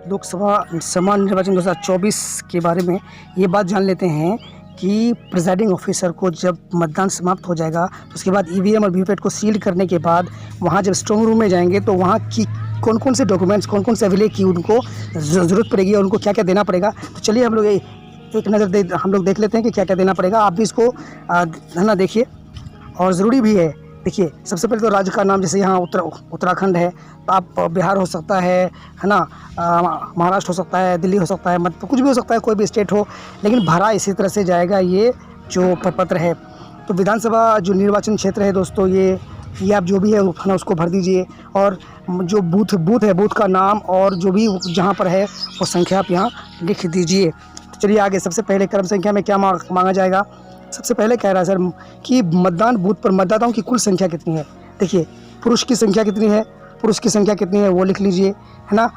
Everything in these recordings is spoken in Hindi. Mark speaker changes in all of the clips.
Speaker 1: लोकसभा सामान्य निर्वाचन 2024 के बारे में ये बात जान लेते हैं कि प्रिजाइडिंग ऑफिसर को जब मतदान समाप्त हो जाएगा तो उसके बाद ईवीएम और वीवीपैट को सील करने के बाद वहाँ जब स्ट्रॉन्ग रूम में जाएंगे तो वहाँ की कौन कौन से डॉक्यूमेंट्स कौन कौन से अवेलेबल की उनको ज़रूरत पड़ेगी और उनको क्या क्या देना पड़ेगा। तो चलिए हम लोग एक नज़र हम लोग देख लेते हैं कि क्या क्या देना पड़ेगा। आप भी इसको है ना देखिए और ज़रूरी भी है। देखिए सबसे पहले तो राज्य का नाम, जैसे यहाँ उत्तराखंड है तो आप बिहार हो सकता है ना, महाराष्ट्र हो सकता है, दिल्ली हो सकता है, मध्य कुछ भी हो सकता है, कोई भी स्टेट हो, लेकिन भरा इसी तरह से जाएगा ये जो प्रपत्र है। तो विधानसभा जो निर्वाचन क्षेत्र है दोस्तों, ये आप जो भी है ना उसको भर दीजिए और जो बूथ है बूथ का नाम और जो भी जहाँ पर है वो संख्या आप यहाँ लिख दीजिए। तो चलिए आगे, सबसे पहले क्रम संख्या में क्या मांगा जाएगा। सबसे पहले कह रहा है सर कि मतदान बूथ पर मतदाताओं की कुल संख्या कितनी है। देखिए पुरुष की संख्या कितनी है, पुरुष की संख्या कितनी है वो लिख लीजिए, है ना।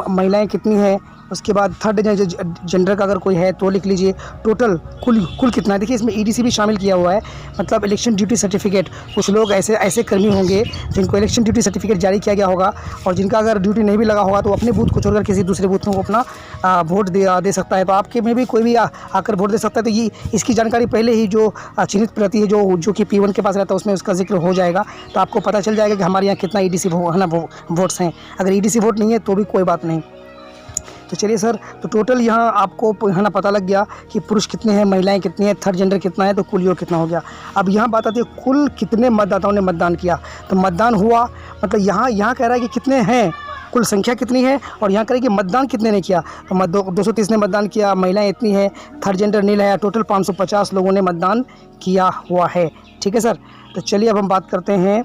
Speaker 1: महिलाएं कितनी है, उसके बाद थर्ड जेंडर का अगर कोई है तो लिख लीजिए। टोटल कुल कितना है। देखिए इसमें ईडीसी भी शामिल किया हुआ है, मतलब इलेक्शन ड्यूटी सर्टिफिकेट। कुछ लोग ऐसे कर्मी होंगे जिनको इलेक्शन ड्यूटी सर्टिफिकेट जारी किया गया होगा और जिनका अगर ड्यूटी नहीं भी लगा होगा तो अपने बूथ को छोड़कर किसी दूसरे बूथ में अपना वोट दे सकता है। तो आपके में भी कोई भी आकर वोट दे सकता है। तो ये इसकी जानकारी पहले ही जो चिन्हित रहती है जो कि P1 के पास रहता है उसमें उसका जिक्र हो जाएगा। तो आपको पता चल जाएगा कि हमारे यहाँ कितना ईडीसी है ना वोट्स हैं। अगर ईडीसी वोट नहीं है तो भी कोई बात नहीं। तो चलिए सर, तो टोटल यहाँ आपको है ना पता लग गया कि पुरुष कितने हैं, महिलाएं कितनी हैं, थर्ड जेंडर कितना है, तो कुल योग कितना हो गया। अब यहाँ बात आती है कुल कितने मतदाताओं ने मतदान किया। तो मतदान हुआ मतलब यहाँ कह रहा है कि कितने हैं, कुल संख्या कितनी है, और यहाँ कह रहा है कि मतदान कितने ने किया। तो 230 ने मतदान किया, महिलाएं इतनी है, थर्ड जेंडर नील है। टोटल 550 लोगों ने मतदान किया हुआ है। ठीक है सर। तो चलिए अब हम बात करते हैं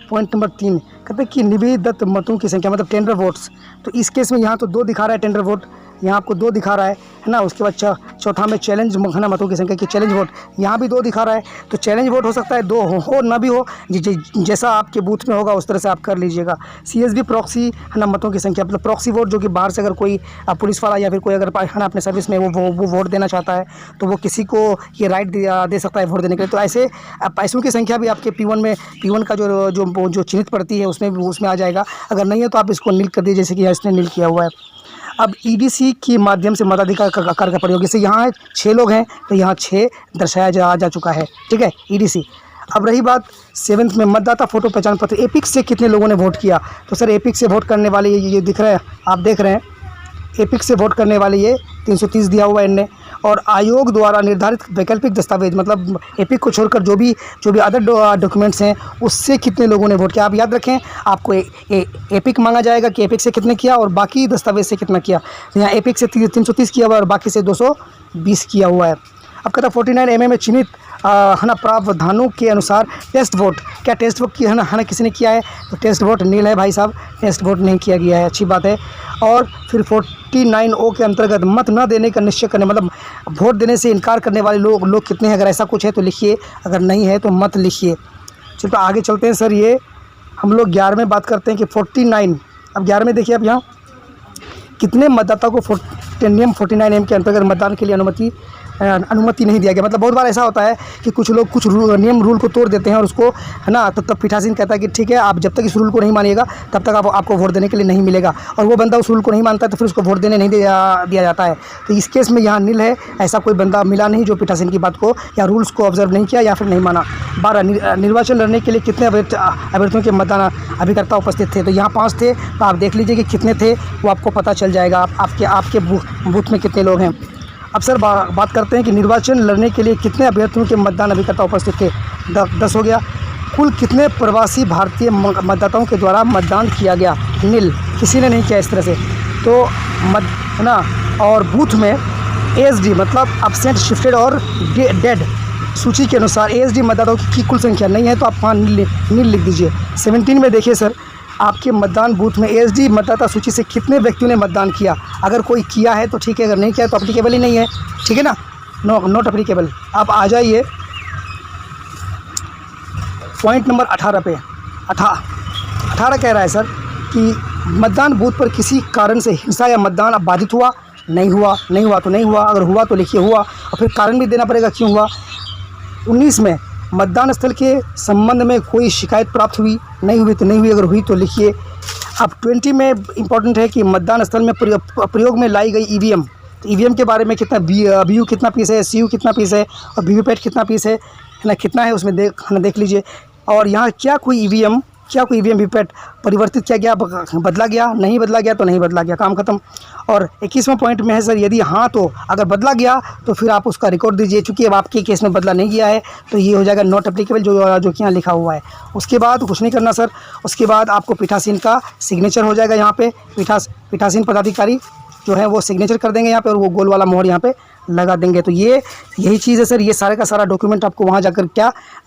Speaker 1: पॉइंट नंबर 3। कहते हैं कि निवेदित मतों की संख्या मतलब टेंडर वोट्स। तो इस केस में यहाँ तो 2 दिखा रहा है टेंडर वोट, यहाँ आपको 2 दिखा रहा है ना। उसके बाद चौथा में चैलेंज है ना मतों की संख्या की चैलेंज वोट, यहाँ भी 2 दिखा रहा है। तो चैलेंज वोट हो सकता है 2 हो ना भी हो, जैसा आपके बूथ में होगा उस तरह से आप कर लीजिएगा। CSV प्रॉक्सी है ना मतों की संख्या, मतलब प्रॉक्सी वोट जो कि बाहर से अगर कोई पुलिस वाला या फिर कोई अगर है ना अपने सर्विस में वो वोट देना चाहता है तो वो किसी को ये राइट दे सकता है वोट देने के लिए। तो ऐसे पैसों की संख्या भी आपके P1 का जो चिन्हित पड़ती है उसमें आ जाएगा। अगर नहीं है तो आप इसको नील कर दीजिए, जैसे कि इसने नील किया हुआ है। अब ईडीसी के माध्यम से मताधिकार का प्रयोग, जैसे यहाँ 6 लोग हैं तो यहाँ 6 दर्शाया जा चुका है। ठीक है, ईडीसी। अब रही बात 7th में मतदाता फोटो पहचान पत्र। एपिक से कितने लोगों ने वोट किया। तो सर एपिक से वोट करने वाले ये दिख रहे हैं, आप देख रहे हैं एपिक से वोट करने वाले ये 330 दिया हुआ है इनने। और आयोग द्वारा निर्धारित वैकल्पिक दस्तावेज मतलब एपिक को छोड़कर जो भी अदर डॉक्यूमेंट्स हैं उससे कितने लोगों ने वोट किया। आप याद रखें, आपको एपिक मांगा जाएगा कि एपिक से कितने किया और बाकी दस्तावेज से कितना किया। तो यहाँ एपिक से 330 किया हुआ है और बाकी से 220 किया हुआ है। अब कहता 49 mm में चिन्हित है ना प्रावधानों के अनुसार टेस्ट वोट। क्या टेस्ट वोट की है ना किसी ने किया है। तो टेस्ट वोट नील है भाई साहब, टेस्ट वोट नहीं किया गया है, अच्छी बात है। और फिर 49O के अंतर्गत मत न देने का निश्चय करने, मतलब वोट देने से इनकार करने वाले लोग कितने हैं। अगर ऐसा कुछ है तो लिखिए, अगर नहीं है तो मत लिखिए। चलो तो आगे चलते हैं सर। ये हम लोग 11 में बात करते हैं कि 49। अब 11 में देखिए, अब यहाँ कितने मतदाता को नियम 49M के अंतर्गत मतदान के लिए अनुमति नहीं दिया गया। मतलब बहुत बार ऐसा होता है कि कुछ लोग कुछ नियम रूल को तोड़ देते हैं और उसको है ना तब पीठासीन कहता है कि ठीक है आप जब तक इस रूल को नहीं मानिएगा तब तक आपको वोट देने के लिए नहीं मिलेगा। और वो बंदा उस रूल को नहीं मानता है तो फिर उसको वोट देने नहीं दिया जाता है। तो इस केस में यहाँ नील है, ऐसा कोई बंदा मिला नहीं जो पीठासीन की बात को या रूल्स को ऑब्जर्व नहीं किया या फिर नहीं माना। 12 निर्वाचन लड़ने के लिए कितने अभ्यर्थियों के मतदान अभिकर्ता उपस्थित थे। तो यहाँ 5 थे, तो आप देख लीजिए कि कितने थे, वो आपको पता चल जाएगा आपके बूथ में कितने लोग हैं। अब सर बात करते हैं कि निर्वाचन लड़ने के लिए कितने अभ्यर्थियों के मतदान अभिकर्ता उपस्थित थे। 10 हो गया। कुल कितने प्रवासी भारतीय मतदाताओं के द्वारा मतदान किया गया। नील, किसी ने नहीं किया इस तरह से। तो है ना, और बूथ में ASD मतलब एब्सेंट, शिफ्टेड और डेड सूची के अनुसार ASD मतदाताओं की कुल संख्या नहीं है तो आप वहाँ नील लिख दीजिए। 17 में देखिए सर, आपके मतदान बूथ में ASD मतदाता सूची से कितने व्यक्तियों ने मतदान किया। अगर कोई किया है तो ठीक है, अगर नहीं किया तो अप्लीकेबल ही नहीं है। ठीक है ना, नॉट अप्लीकेबल। आप आ जाइए पॉइंट नंबर 18 पे। 18 कह रहा है सर कि मतदान बूथ पर किसी कारण से हिंसा या मतदान बाधित हुआ, नहीं हुआ तो नहीं हुआ, अगर हुआ तो लिखिए हुआ और फिर कारण भी देना पड़ेगा क्यों हुआ। 19 में मतदान स्थल के संबंध में कोई शिकायत प्राप्त हुई, नहीं हुई तो नहीं हुई, अगर हुई तो लिखिए। अब 20 में इम्पोर्टेंट है कि मतदान स्थल में प्रयोग में लाई गई ईवीएम, तो ईवीएम के बारे में कितना बीयू कितना पीस है, सीयू कितना पीस है और वीवीपैट कितना पीस है ना, कितना है उसमें देख लीजिए। और यहाँ क्या कोई ईवीएम वीवीपैट परिवर्तित किया गया, बदला गया, नहीं बदला गया तो नहीं बदला गया, काम खत्म। और 21वां पॉइंट में है सर, यदि हाँ तो अगर बदला गया तो फिर आप उसका रिकॉर्ड दीजिए, चूँकि अब आपके केस में बदला नहीं गया है तो ये हो जाएगा नॉट एप्लीकेबल, जो कि यहाँ लिखा हुआ है। उसके बाद कुछ नहीं करना सर, उसके बाद आपको पीठासीन का सिग्नेचर हो जाएगा यहाँ पे, पीठासीन पदाधिकारी जो है वो सिग्नेचर कर देंगे यहाँ पे और वो गोल वाला मोहर यहाँ पे लगा देंगे। तो यही चीज़ है सर, ये सारे का सारा डॉक्यूमेंट आपको वहाँ जाकर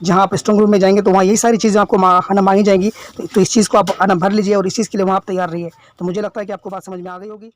Speaker 1: जहाँ आप स्ट्रॉन्ग रूम में जाएंगे तो वहाँ यही सारी चीज़ें आपको मांगी जाएंगी। तो इस चीज़ को आप भर लीजिए और इस चीज़ के लिए वहाँ आप तैयार रहिए। तो मुझे लगता है कि आपको बात समझ में आ गई होगी।